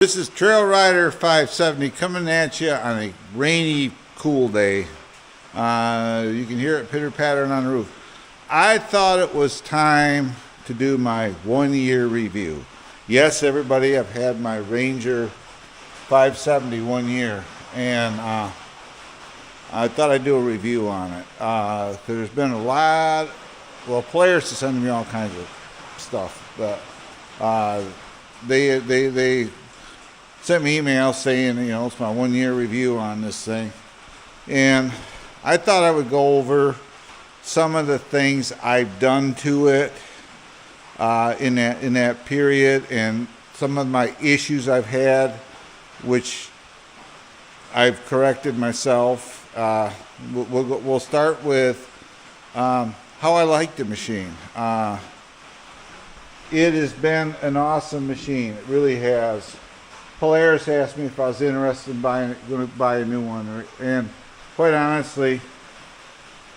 This is Trail Rider 570 coming at you on a rainy, cool day. You can hear it pitter-pattering on the roof. I thought it was time to do my 1-year review. Yes, everybody, I've had my Ranger 570 1 year, and I thought I'd do a review on it. There's been a lot, well, Polaris is sending me all kinds of stuff, but they sent me emails saying, it's my 1-year review on this thing. And I thought I would go over some of the things I've done to it in that period, and some of my issues I've had, which I've corrected myself. We'll start with how I like the machine. It has been an awesome machine. It really has. Polaris asked me if I was interested in going to buy a new one, and quite honestly,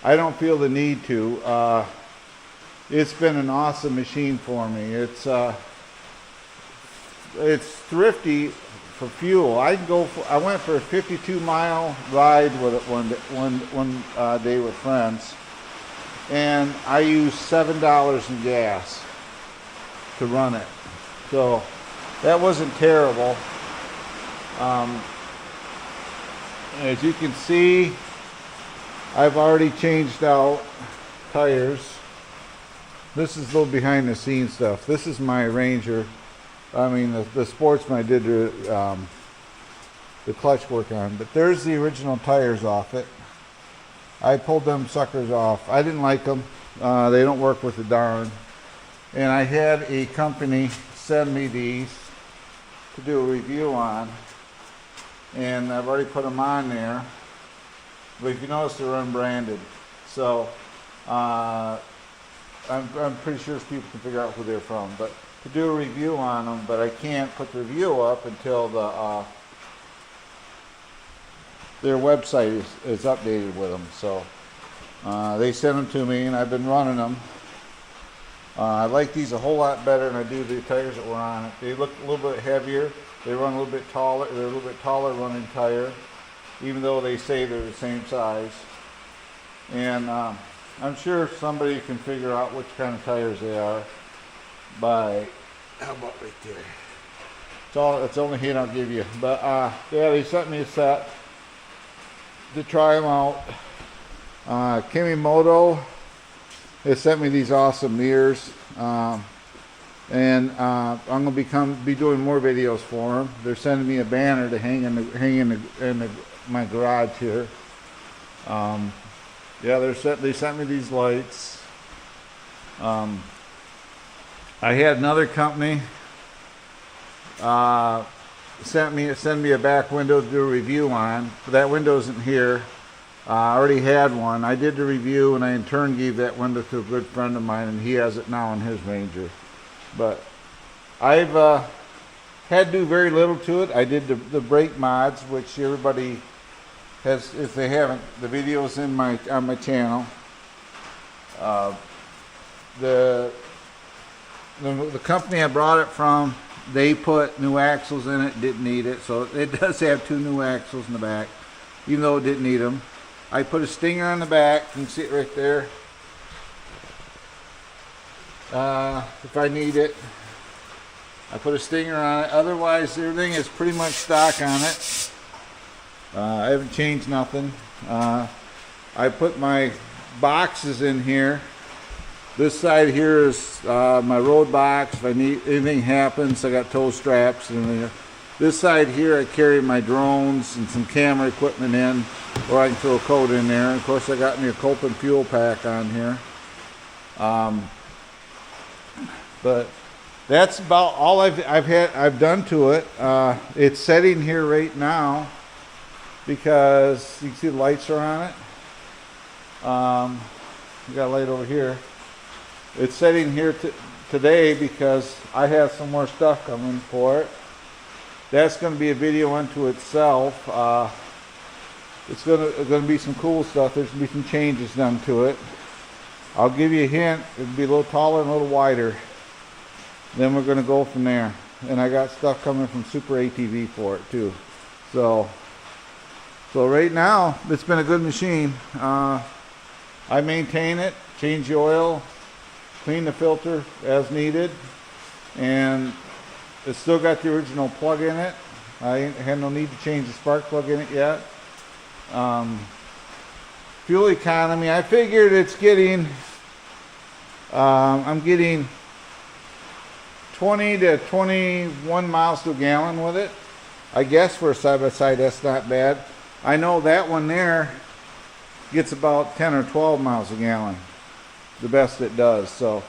I don't feel the need to. It's been an awesome machine for me. It's thrifty for fuel. I went for a 52-mile ride with it one day with friends, and I used $7 in gas to run it. So that wasn't terrible. As you can see, I've already changed out tires. This is a little behind the scenes stuff. This is my Ranger. I mean, the Sportsman I did the clutch work on. But there's the original tires off it. I pulled them suckers off. I didn't like them. They don't work with the darn. And I had a company send me these to do a review on, and I've already put them on there, but if you notice, they're unbranded, so I'm pretty sure people can figure out who they're from, but to do a review on them, but I can't put the review up until their website is updated with them. So they sent them to me, and I've been running them. I like these a whole lot better than I do the tires that were on it. They look a little bit heavier. They run a little bit taller. They're a little bit taller running tire, even though they say they're the same size. And I'm sure somebody can figure out which kind of tires they are by, how about right there? It's the only hint I'll give you. But yeah, they sent me a set to try them out. Kimimoto, they sent me these awesome mirrors, and I'm gonna be doing more videos for them. They're sending me a banner to hang in my garage here. Yeah, they sent me these lights. I had another company send me a back window to do a review on, but that window isn't here. I already had one. I did the review, and I in turn gave that window to a good friend of mine, and he has it now in his Ranger. But I've had to do very little to it. I did the brake mods, which everybody has, if they haven't, the video's on my channel. The company I brought it from, they put new axles in it, didn't need it, so it does have 2 new axles in the back, even though it didn't need them. I put a stinger on the back. You can see it right there. If I need it, I put a stinger on it. Otherwise, everything is pretty much stock on it. I haven't changed nothing. I put my boxes in here. This side here is my road box. If I need anything happens, I got tow straps in there. This side here, I carry my drones and some camera equipment in, or I can throw a coat in there. And of course, I got me a Cope and fuel pack on here. But that's about all I've done to it. It's setting here right now because you can see the lights are on it. We got a light over here. It's setting here today because I have some more stuff coming for it. That's going to be a video unto itself. It's going to be some cool stuff. There's going to be some changes done to it. I'll give you a hint. It'll be a little taller and a little wider. Then we're going to go from there. and I got stuff coming from Super ATV for it too. So right now it's been a good machine. I maintain it, change the oil, clean the filter as needed, and it's still got the original plug in it. I had no need to change the spark plug in it yet. Fuel economy, I figured it's getting, I'm getting 20 to 21 miles to a gallon with it. I guess for a side-by-side that's not bad. I know that one there gets about 10 or 12 miles a gallon, the best it does. So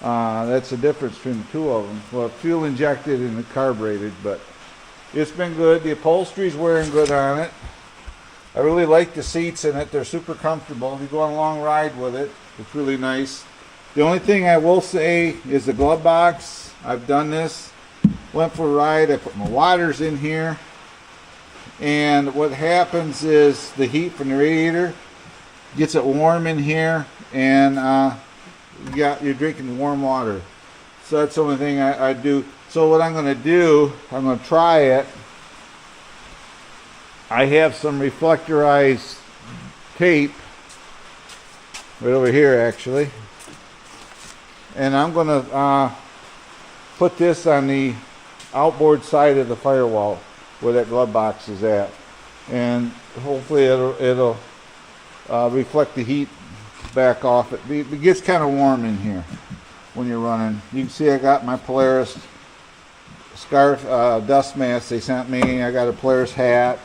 that's the difference between the two of them. Well, fuel injected and the carbureted, but it's been good. The upholstery's wearing good on it. I really like the seats in it. They're super comfortable. If you go on a long ride with it, it's really nice. The only thing I will say is the glove box. I've done this. Went for a ride. I put my waters in here. And what happens is the heat from the radiator gets it warm in here. And you're drinking warm water. So that's the only thing I do. So what I'm going to do, I'm going to try it. I have some reflectorized tape right over here actually, and I'm going to put this on the outboard side of the firewall where that glove box is at, and hopefully it'll reflect the heat back off it. It gets kind of warm in here when you're running. You can see I got my Polaris scarf, dust mask they sent me. I got a Polaris hat.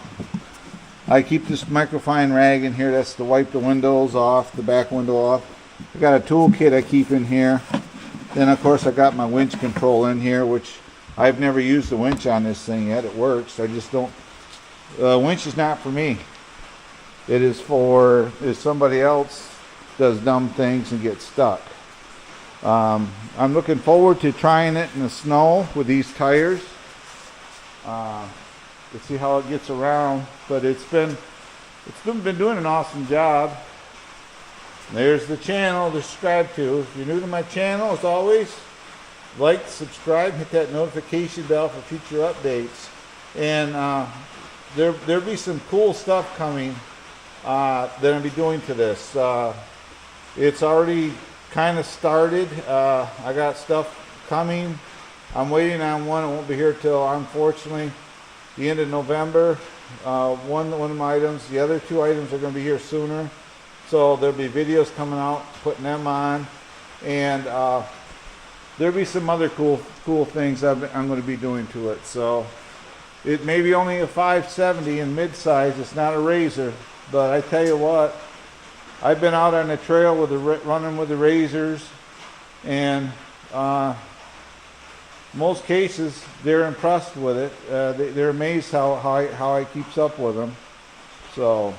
I keep this microfine rag in here. That's to wipe the windows off, the back window off. I got a toolkit I keep in here. Then of course I got my winch control in here, which I've never used the winch on this thing yet. It works. I just don't. The winch is not for me. It is for if somebody else does dumb things and gets stuck. I'm looking forward to trying it in the snow with these tires. To see how it gets around, but it's been doing an awesome job. There's the channel to subscribe to. If you're new to my channel, as always, like, subscribe, hit that notification bell for future updates. And there'll be some cool stuff coming that I'll be doing to this. It's already kind of started. I got stuff coming. I'm waiting on one. It won't be here till, unfortunately, the end of November. One of my items. The other two items are going to be here sooner. So there'll be videos coming out, putting them on, and there'll be some other cool things I'm going to be doing to it. So it may be only a 570 in mid-size. It's not a Razor, but I tell you what, I've been out on the trail with running with the Razors, and most cases they're impressed with it. They're amazed how I keeps up with them. So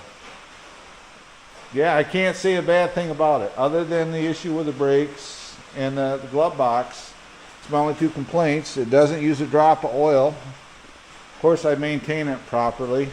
yeah, I can't say a bad thing about it other than the issue with the brakes and the glove box. It's my only two complaints. It doesn't use a drop of oil. Of course I maintain it properly.